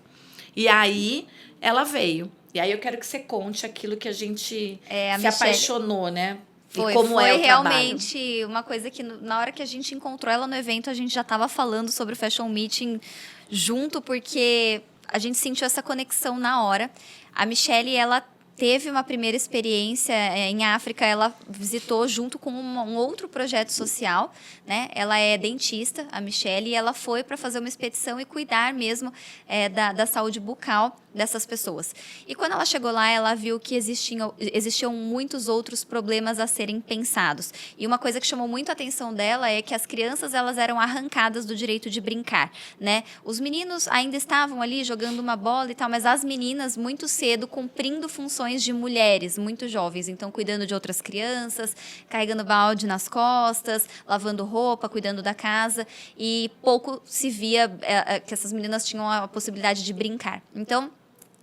E aí ela veio. E aí eu quero que você conte aquilo que a gente se apaixonou, né? Foi realmente uma coisa que, na hora que a gente encontrou ela no evento, a gente já estava falando sobre o Fashion Meeting junto, porque a gente sentiu essa conexão na hora. A Michele, ela teve uma primeira experiência em África, ela visitou junto com um outro projeto social, né? Ela é dentista, a Michele, e ela foi para fazer uma expedição e cuidar mesmo da saúde bucal dessas pessoas. E quando ela chegou lá, ela viu que existiam muitos outros problemas a serem pensados. E uma coisa que chamou muito a atenção dela é que as crianças, elas eram arrancadas do direito de brincar, né? Os meninos ainda estavam ali jogando uma bola e tal, mas as meninas, muito cedo, cumprindo funções de mulheres, muito jovens. Então, cuidando de outras crianças, carregando balde nas costas, lavando roupa, cuidando da casa. E pouco se via que essas meninas tinham a possibilidade de brincar. Então,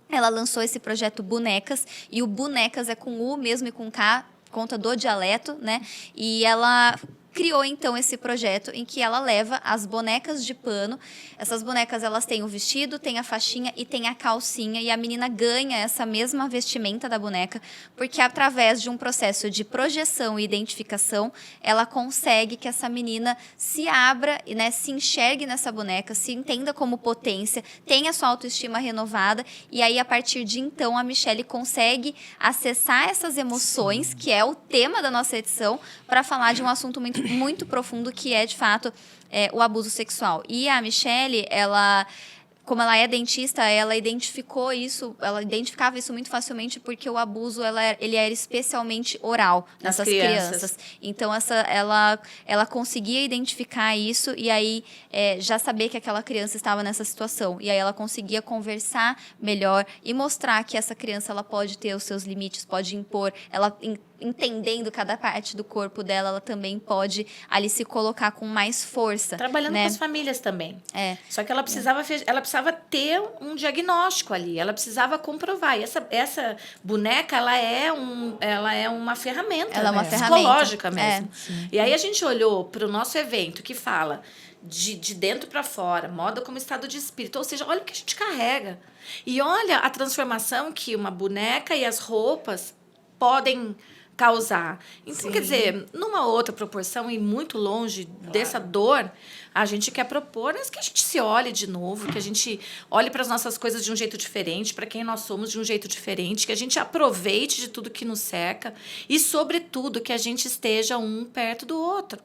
ela lançou esse projeto Bonecas, e o Bonecas é com U mesmo e com K, conta do dialeto, né? E ela criou então esse projeto em que ela leva as bonecas de pano. Essas bonecas, elas têm o vestido, tem a faixinha e tem a calcinha, e a menina ganha essa mesma vestimenta da boneca, porque através de um processo de projeção e identificação, ela consegue que essa menina se abra, né, se enxergue nessa boneca, se entenda como potência, tenha sua autoestima renovada, e aí a partir de então a Michelle consegue acessar essas emoções, que é o tema da nossa edição, para falar de um assunto muito profundo, que é de fato o abuso sexual. E a Michelle, como ela é dentista, ela identificava isso muito facilmente, porque o abuso ele era especialmente oral nessas crianças. Então ela conseguia identificar isso e aí já saber que aquela criança estava nessa situação. E aí ela conseguia conversar melhor e mostrar que essa criança ela pode ter os seus limites, pode impor, ela entendendo cada parte do corpo dela, ela também pode ali se colocar com mais força. Trabalhando, né? com as famílias também. Só que ela precisava ter um diagnóstico ali, ela precisava comprovar. E essa boneca, ela é uma ferramenta, ela é uma psicológica mesmo. Sim. E aí a gente olhou para o nosso evento que fala de dentro para fora, moda como estado de espírito. Ou seja, olha o que a gente carrega. E olha a transformação que uma boneca e as roupas podem causar. Então, quer dizer, numa outra proporção e muito longe dessa dor, a gente quer propor que a gente se olhe de novo, que a gente olhe para as nossas coisas de um jeito diferente, para quem nós somos de um jeito diferente, que a gente aproveite de tudo que nos cerca e, sobretudo, que a gente esteja um perto do outro,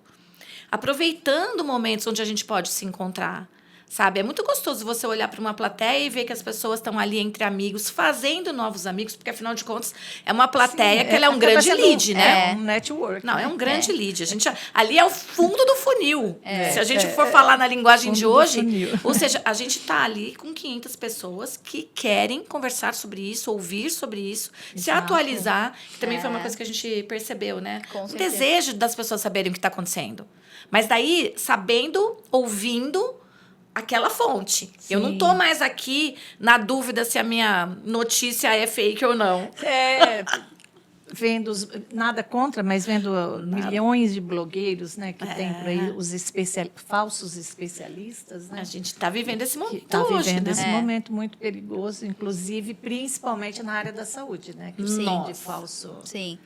aproveitando momentos onde a gente pode se encontrar. Sabe? É muito gostoso você olhar para uma plateia e ver que as pessoas estão ali entre amigos, fazendo novos amigos, porque, afinal de contas, é uma plateia que ela é um grande lead, né? É um network. Não, é um grande lead. Ali é o fundo do funil. Se a gente for falar na linguagem de hoje, ou seja, a gente está ali com 500 pessoas que querem conversar sobre isso, ouvir sobre isso, se atualizar, que também foi uma coisa que a gente percebeu, né? O desejo das pessoas saberem o que está acontecendo. Mas daí, sabendo, ouvindo aquela fonte. Sim. Eu não estou mais aqui na dúvida se a minha notícia é fake ou não. Vendo nada contra, mas vendo milhões de blogueiros, né, que tem por aí os falsos especialistas, né? A gente está vivendo esse momento Está vivendo hoje, esse momento muito perigoso, inclusive, principalmente na área da saúde, né? Que tem de falso. Sim.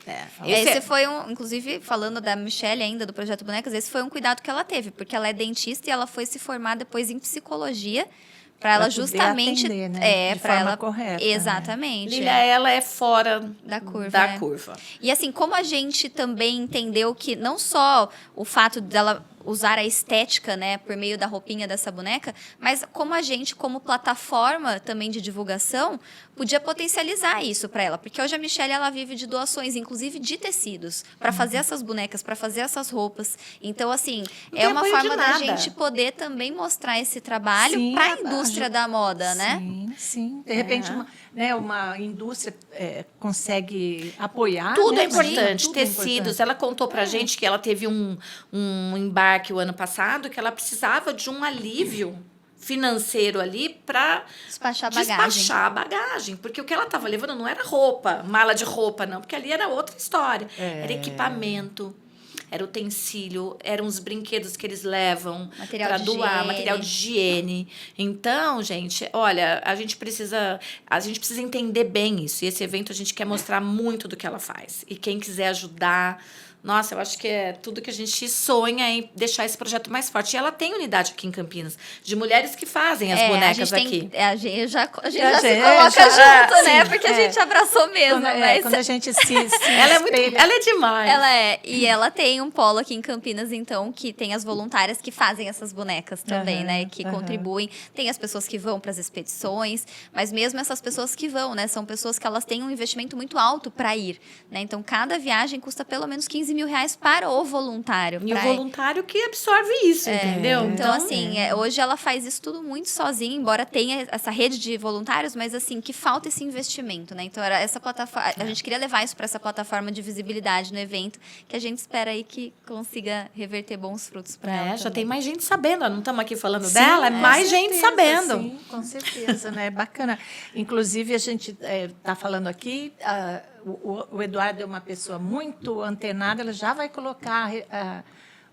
Esse foi inclusive, falando da Michelle ainda, do Projeto Bonecas, esse foi um cuidado que ela teve, porque ela é dentista e ela foi se formar depois em psicologia, para ela justamente atender, né? De para forma ela correta, exatamente. Lília, ela é fora da curva. E assim, como a gente também entendeu que não só o fato dela usar a estética, né, por meio da roupinha dessa boneca, mas como a gente, como plataforma também de divulgação, podia potencializar isso para ela, porque hoje a Michelle ela vive de doações, inclusive de tecidos, para fazer essas bonecas, para fazer essas roupas. Então, assim, é uma forma da gente poder também mostrar esse trabalho para a indústria da moda, né? Sim. De repente, uma indústria consegue apoiar. Tudo né? é importante. Tudo Tecidos. É importante. Ela contou pra gente que ela teve um embarque o ano passado, que ela precisava de um alívio financeiro ali para despachar a bagagem. Porque o que ela estava levando não era roupa, mala de roupa, não. Porque ali era outra história. Era equipamento, era utensílio, eram os brinquedos que eles levam para doar, material de higiene. Então, gente, olha, a gente precisa entender bem isso. E esse evento a gente quer mostrar muito do que ela faz. E quem quiser ajudar... Nossa, eu acho que é tudo que a gente sonha em deixar esse projeto mais forte. E ela tem unidade aqui em Campinas, de mulheres que fazem as bonecas aqui. A gente já se coloca junto, né? Porque a gente abraçou mesmo. Quando a gente se ela é demais. Ela é. E ela tem um polo aqui em Campinas, então, que tem as voluntárias que fazem essas bonecas também, né? Que contribuem. Tem as pessoas que vão para as expedições, mas mesmo essas pessoas que vão, né? São pessoas que elas têm um investimento muito alto para ir, né? Então, cada viagem custa pelo menos 15 mil reais para o voluntário. E o voluntário que absorve isso, entendeu? Então, assim, hoje ela faz isso tudo muito sozinha, embora tenha essa rede de voluntários, mas, assim, que falta esse investimento, né? Então, era essa plataforma, a gente queria levar isso para essa plataforma de visibilidade no evento, que a gente espera aí que consiga reverter bons frutos para ela. Já tem mais gente sabendo, não estamos aqui falando dela, é mais gente sabendo. Sim, com certeza, né? Bacana. Inclusive, a gente está falando aqui... O Eduardo é uma pessoa muito antenada, ela já vai colocar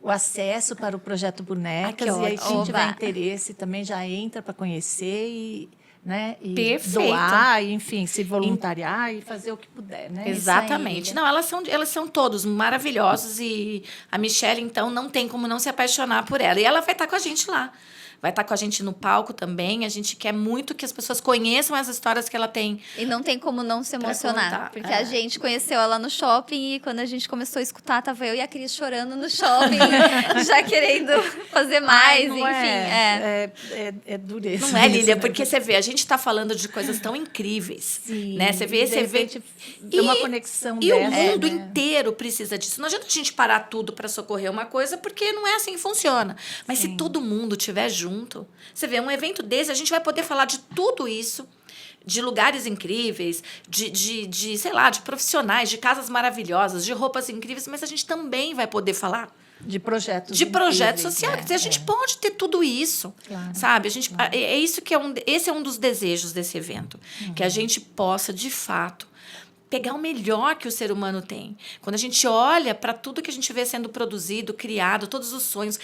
o acesso para o Projeto Bonecas. Ah, que e aí, ótimo. quem tiver Oba. interesse também já entra para conhecer e, né, e Perfeito. doar, e, enfim, se voluntariar e fazer o que puder, né? Exatamente. aí. Não, elas são todos maravilhosos e a Michelle, então, não tem como não se apaixonar por ela. E ela vai estar com a gente lá. Vai estar com a gente no palco também. A gente quer muito que as pessoas conheçam as histórias que ela tem. E não tem como não se Pra emocionar. contar, Porque é. a gente conheceu ela no shopping e quando a gente começou a escutar, tava eu e a Cris chorando no shopping, já querendo fazer mais, Não enfim. é dureza. Não é, isso, Lília? né? Porque você vê, a gente está falando de coisas tão incríveis. Sim, Né? Você vê de esse evento. repente, tem uma conexão E o dessa, mundo né? inteiro precisa disso. Não adianta a gente parar tudo para socorrer uma coisa, porque não é assim que funciona. Mas se todo mundo estiver junto, você vê, um evento desse, a gente vai poder falar de tudo isso, de lugares incríveis, sei lá, de profissionais, de casas maravilhosas, de roupas incríveis, mas a gente também vai poder falar De projetos de projetos incríveis, sociais. né? Quer dizer, a gente pode ter tudo isso, Claro, sabe? A gente, é isso que esse é um dos desejos desse evento, que a gente possa, de fato, pegar o melhor que o ser humano tem. Quando a gente olha para tudo que a gente vê sendo produzido, criado, todos os sonhos,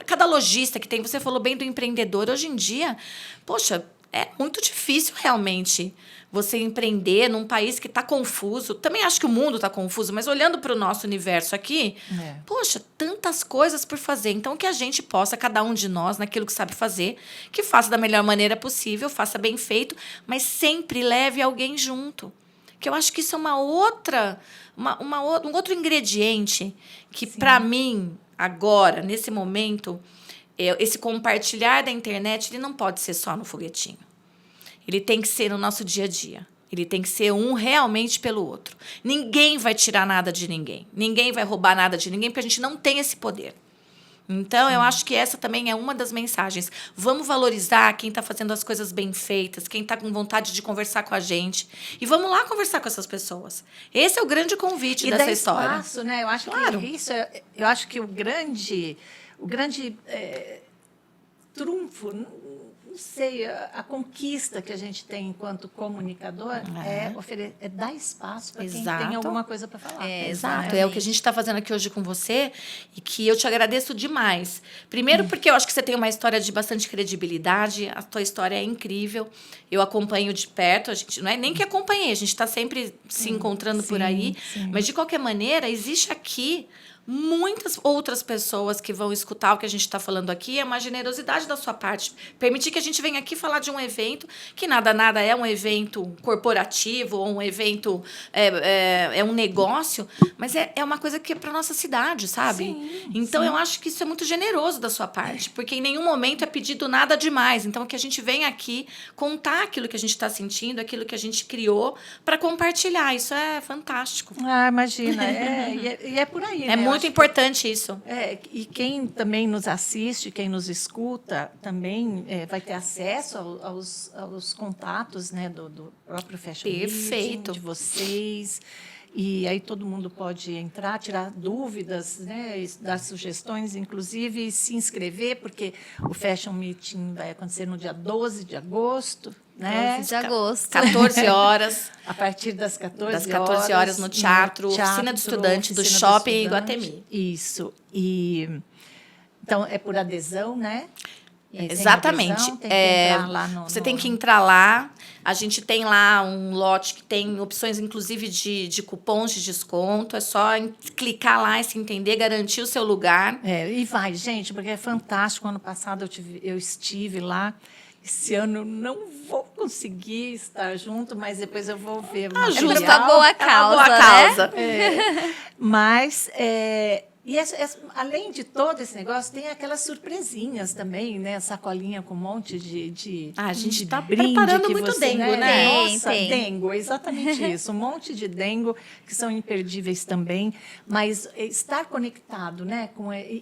cada lojista que tem, você falou bem do empreendedor, hoje em dia, poxa, é muito difícil realmente você empreender num país que está confuso. Também acho que o mundo está confuso, mas olhando para o nosso universo aqui, poxa, tantas coisas por fazer. Então, que a gente possa, cada um de nós, naquilo que sabe fazer, que faça da melhor maneira possível, faça bem feito, mas sempre leve alguém junto. Que eu acho que isso é um outro ingrediente que, para mim, agora, nesse momento, esse compartilhar da internet, ele não pode ser só no foguetinho. Ele tem que ser no nosso dia a dia. Ele tem que ser um realmente pelo outro. Ninguém vai tirar nada de ninguém. Ninguém vai roubar nada de ninguém, porque a gente não tem esse poder. Então, eu acho que essa também é uma das mensagens. Vamos valorizar quem está fazendo as coisas bem feitas, quem está com vontade de conversar com a gente. E vamos lá conversar com essas pessoas. Esse é o grande convite dessa história. Espaço, né? Eu acho Claro. que isso eu acho que o grande trunfo, não sei, a conquista que a gente tem enquanto comunicador é dar espaço para quem Exato. tem alguma coisa para falar. Exato, é o que a gente está fazendo aqui hoje com você e que eu te agradeço demais. Primeiro porque eu acho que você tem uma história de bastante credibilidade, a tua história é incrível, eu acompanho de perto, a gente não é nem que acompanhei, a gente está sempre se encontrando por aí, mas de qualquer maneira existe aqui muitas outras pessoas que vão escutar o que a gente está falando aqui, é uma generosidade da sua parte. Permitir que a gente venha aqui falar de um evento que nada é um evento corporativo ou um evento, é um negócio, mas é uma coisa que é para nossa cidade, sabe? Então, eu acho que isso é muito generoso da sua parte, porque em nenhum momento é pedido nada demais. Então, que a gente venha aqui contar aquilo que a gente está sentindo, aquilo que a gente criou, para compartilhar. Isso é fantástico. Ah, imagina. E é por aí, né? É muito importante isso. E quem também nos assiste, quem nos escuta, também vai ter acesso aos contatos, né, do próprio Fashion Perfeito. Meeting, de vocês. E aí todo mundo pode entrar, tirar dúvidas, né, dar sugestões, inclusive se inscrever, porque o Fashion Meeting vai acontecer no dia 12 de agosto. Né? 12 de agosto. 14 horas. A partir das 14 Das 14 horas no teatro, Oficina do Estudante do Shopping Iguatemi. Isso. Então, é por adesão, né? Exatamente. Adesão, tem que entrar lá você tem que entrar lá. A gente tem lá um lote que tem opções, inclusive, de cupons de desconto. É só clicar lá e se entender, garantir o seu lugar. E vai, gente, porque é fantástico. Ano passado eu estive lá. Esse ano eu não vou conseguir estar junto, mas depois eu vou ver. Ajuda para boa causa, boa causa. Mas, além de todo esse negócio, tem aquelas surpresinhas também, né? Sacolinha com um monte de a gente está brinde preparando que muito você, dengo, né? Nossa, dengo, exatamente isso. Um monte de dengo que são imperdíveis também. Mas estar conectado, né?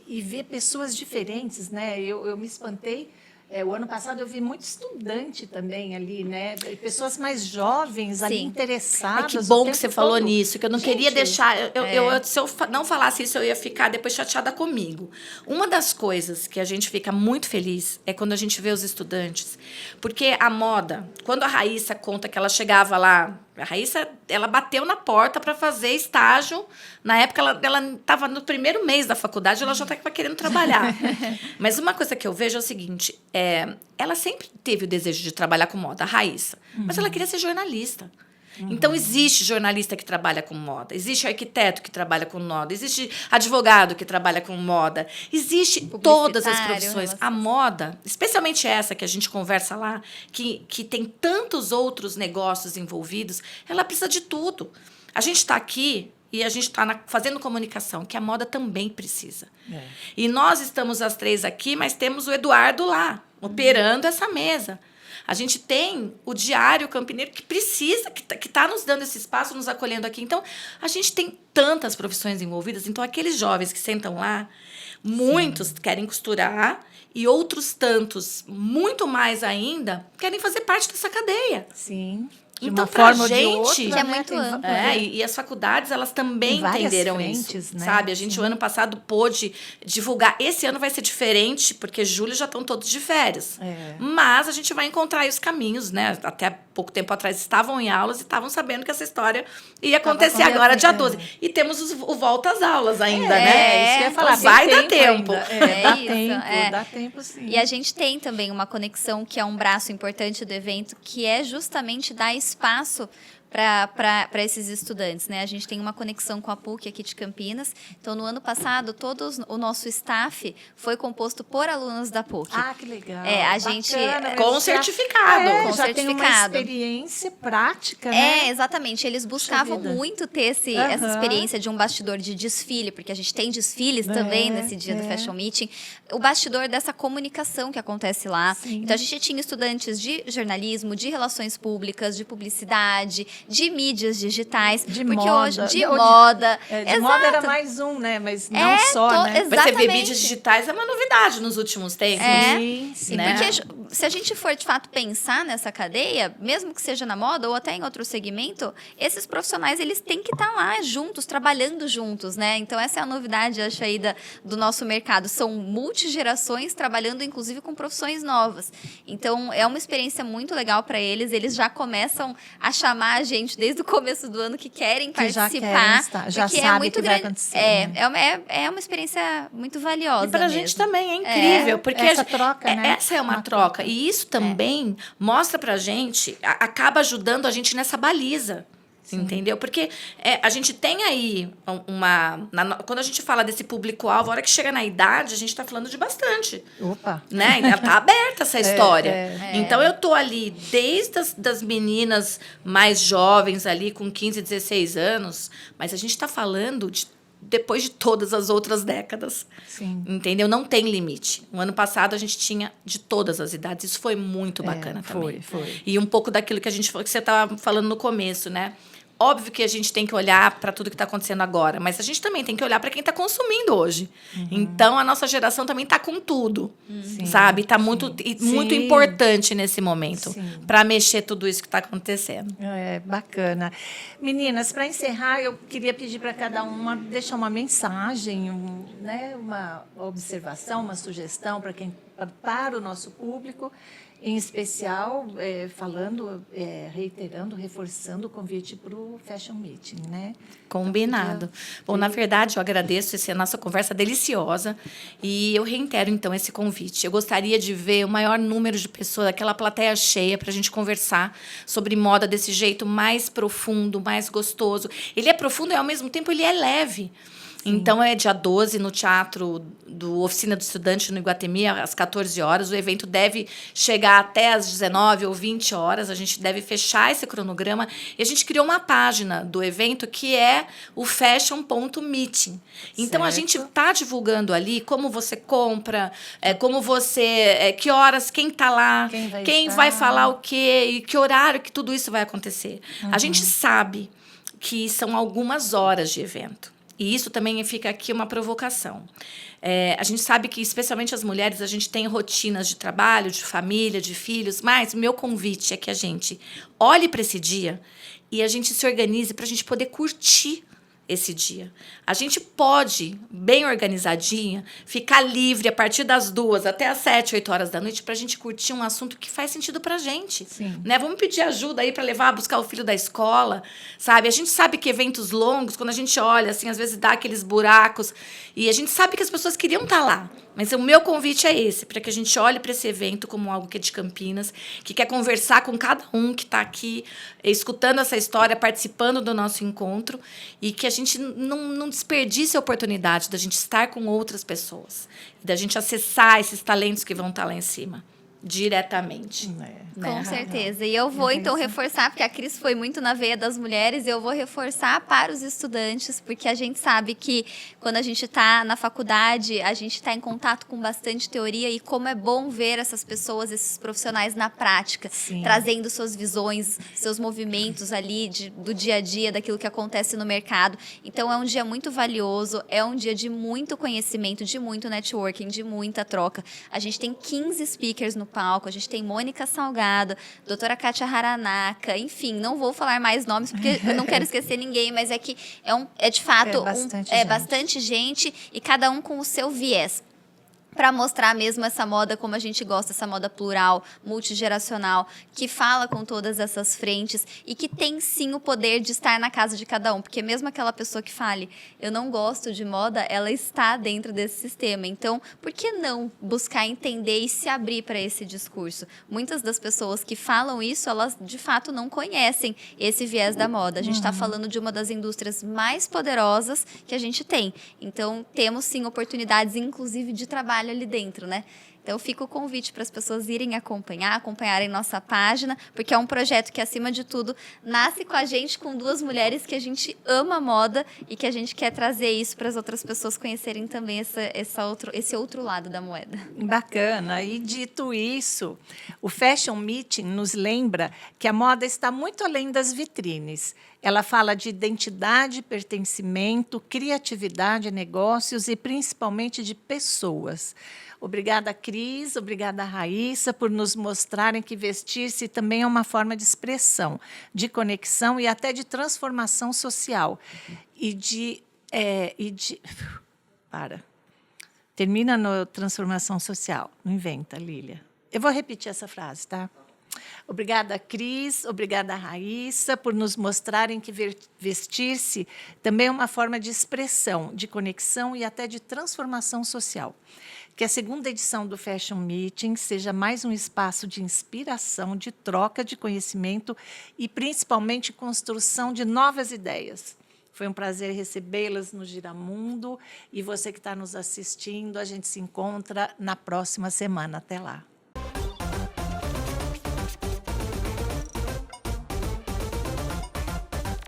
E ver pessoas diferentes, né? Eu me espantei. O ano passado eu vi muito estudante também ali, né? Pessoas mais jovens ali interessadas. Que bom que você falou nisso, que eu não queria deixar. Se eu não falasse isso, eu ia ficar depois chateada comigo. Uma das coisas que a gente fica muito feliz é quando a gente vê os estudantes. Porque a moda, quando a Raíssa conta que ela chegava lá A Raíssa, ela bateu na porta para fazer estágio. Na época, ela estava no primeiro mês da faculdade, ela já estava querendo trabalhar. Mas uma coisa que eu vejo é o seguinte, ela sempre teve o desejo de trabalhar com moda, a Raíssa. Mas ela queria ser jornalista. Então, existe jornalista que trabalha com moda, existe arquiteto que trabalha com moda, existe advogado que trabalha com moda, existe todas as profissões. A moda, especialmente essa que a gente conversa lá, que tem tantos outros negócios envolvidos, ela precisa de tudo. A gente está aqui e a gente está fazendo comunicação, que a moda também precisa. E nós estamos as 3 aqui, mas temos o Eduardo lá, operando essa mesa. A gente tem o Diário Campineiro que precisa, que está nos dando esse espaço, nos acolhendo aqui. Então, a gente tem tantas profissões envolvidas. Então, aqueles jovens que sentam lá, muitos querem costurar e outros tantos, muito mais ainda, querem fazer parte dessa cadeia. Sim. De Então, uma forma pra gente, ou de outra, que é muito amplo. E as faculdades, elas também entenderam frentes, isso, né? sabe? A gente, o ano passado, pôde divulgar. Esse ano vai ser diferente, porque julho já estão todos de férias. Mas a gente vai encontrar aí os caminhos, né? Até pouco tempo atrás estavam em aulas e estavam sabendo que essa história ia acontecer agora, dia 12. E temos o volta às aulas ainda, né? Isso que eu ia falar. Então, vai dar tempo. Dá tempo, sim. E a gente tem também uma conexão que é um braço importante do evento, que é justamente dar espaço para esses estudantes, né? A gente tem uma conexão com a PUC aqui de Campinas. Então, no ano passado, o nosso staff foi composto por alunos da PUC. Ah, que legal. A gente Com certificado. Com já tem uma certificado. experiência prática, né? Exatamente. Eles buscavam muito ter essa experiência de um bastidor de desfile, porque a gente tem desfiles também nesse dia do Fashion Meeting. O bastidor dessa comunicação que acontece lá. Sim. Então, a gente tinha estudantes de jornalismo, de relações públicas, de publicidade, de mídias digitais. De porque moda. hoje, de moda. De moda era mais um, né? Mas não só, né? Mas você vê Exatamente. mídias digitais, é uma novidade nos últimos tempos. Sim, E porque se a gente for, de fato, pensar nessa cadeia, mesmo que seja na moda ou até em outro segmento, esses profissionais, eles têm que estar lá juntos, trabalhando juntos, né? Então, essa é a novidade, acho, aí do nosso mercado. São multigerações trabalhando, inclusive, com profissões novas. Então, é uma experiência muito legal para eles. Eles já começam a chamar a gente desde o começo do ano que querem participar. Já porque sabe muito que vai grande. acontecer. Né? É uma experiência muito valiosa. E para a mesmo. gente também é incrível, porque essa troca, né? Essa é uma troca. E isso também mostra para a gente, acaba ajudando a gente nessa baliza. Sim. Entendeu? Porque a gente tem aí quando a gente fala desse público-alvo, a hora que chega na idade, a gente está falando de bastante. Opa! Né? Está aberta essa história. Então, eu tô ali desde das meninas mais jovens ali, com 15, 16 anos, mas a gente está falando depois de todas as outras décadas. Sim. Entendeu? Não tem limite. No ano passado, a gente tinha de todas as idades. Isso foi muito bacana também. Foi. E um pouco daquilo que que você estava falando no começo, né? Óbvio que a gente tem que olhar para tudo que está acontecendo agora, mas a gente também tem que olhar para quem está consumindo hoje. Então, a nossa geração também está com tudo, sabe? Está muito importante nesse momento para mexer tudo isso que está acontecendo. Bacana. Meninas, para encerrar, eu queria pedir para cada uma deixar uma mensagem, uma observação, uma sugestão para o nosso público, em especial, reiterando, reforçando o convite para o Fashion Meeting, né? Combinado. Bom, na verdade, eu agradeço essa nossa conversa deliciosa e eu reitero, então, esse convite. Eu gostaria de ver o maior número de pessoas, aquela plateia cheia, para a gente conversar sobre moda desse jeito mais profundo, mais gostoso. Ele é profundo e, ao mesmo tempo, ele é leve. Então, é dia 12, no Teatro do Oficina do Estudante, no Iguatemi, às 14 horas. O evento deve chegar até às 19 ou 20 horas. A gente deve fechar esse cronograma. E a gente criou uma página do evento que é o fashion.meeting. Então, a gente está divulgando ali como você compra, como você... que horas, quem está lá, quem vai falar o quê e que horário que tudo isso vai acontecer. A gente sabe que são algumas horas de evento. E isso também fica aqui uma provocação. A gente sabe que, especialmente as mulheres, a gente tem rotinas de trabalho, de família, de filhos, mas o meu convite é que a gente olhe para esse dia e a gente se organize para a gente poder curtir esse dia. A gente pode, bem organizadinha, ficar livre a partir das 2 até as 7, 8 horas da noite para a gente curtir um assunto que faz sentido para a gente. Sim. Né? Vamos pedir ajuda aí para levar, buscar o filho da escola, sabe? A gente sabe que eventos longos, quando a gente olha, assim, às vezes dá aqueles buracos, e a gente sabe que as pessoas queriam estar lá. Mas o meu convite é esse, para que a gente olhe para esse evento como algo que é de Campinas, que quer conversar com cada um que está aqui, escutando essa história, participando do nosso encontro, e que a gente não desperdice a oportunidade da gente estar com outras pessoas, da gente acessar esses talentos que vão estar lá em cima, diretamente. Com certeza. E eu vou, então, reforçar, porque a Cris foi muito na veia das mulheres, eu vou reforçar para os estudantes, porque a gente sabe que quando a gente está na faculdade, a gente está em contato com bastante teoria, e como é bom ver essas pessoas, esses profissionais na prática, Sim. trazendo suas visões, seus movimentos ali do dia a dia, daquilo que acontece no mercado. Então, é um dia muito valioso, é um dia de muito conhecimento, de muito networking, de muita troca. A gente tem 15 speakers no palco, a gente tem Mônica Salgado, doutora Kátia Haranaka, enfim, não vou falar mais nomes porque eu não quero esquecer ninguém, mas é que é de fato bastante gente, e cada um com o seu viés, para mostrar mesmo essa moda como a gente gosta, essa moda plural, multigeracional, que fala com todas essas frentes e que tem sim o poder de estar na casa de cada um, porque mesmo aquela pessoa que fale, eu não gosto de moda, ela está dentro desse sistema. Então, por que não buscar entender e se abrir para esse discurso? Muitas das pessoas que falam isso, elas de fato não conhecem esse viés da moda. A gente está falando de uma das indústrias mais poderosas que a gente tem. Então, temos sim oportunidades, inclusive de trabalho ali dentro, né? Então, fica o convite para as pessoas irem acompanharem nossa página, porque é um projeto que, acima de tudo, nasce com a gente, com 2 mulheres que a gente ama a moda e que a gente quer trazer isso para as outras pessoas conhecerem também esse outro lado da moeda. Bacana. E dito isso, o Fashion Meeting nos lembra que a moda está muito além das vitrines. Ela fala de identidade, pertencimento, criatividade, negócios e principalmente de pessoas. Obrigada, Cris, obrigada, Raíssa, por nos mostrarem que vestir-se também é uma forma de expressão, de conexão e até de transformação social. Termina no transformação social. Não inventa, Lília. Eu vou repetir essa frase, tá? Obrigada, Cris, obrigada, Raíssa, por nos mostrarem que vestir-se também é uma forma de expressão, de conexão e até de transformação social. Que a segunda edição do Fashion Meeting seja mais um espaço de inspiração, de troca de conhecimento e, principalmente, construção de novas ideias. Foi um prazer recebê-las no Giramundo, e você que está nos assistindo, a gente se encontra na próxima semana. Até lá.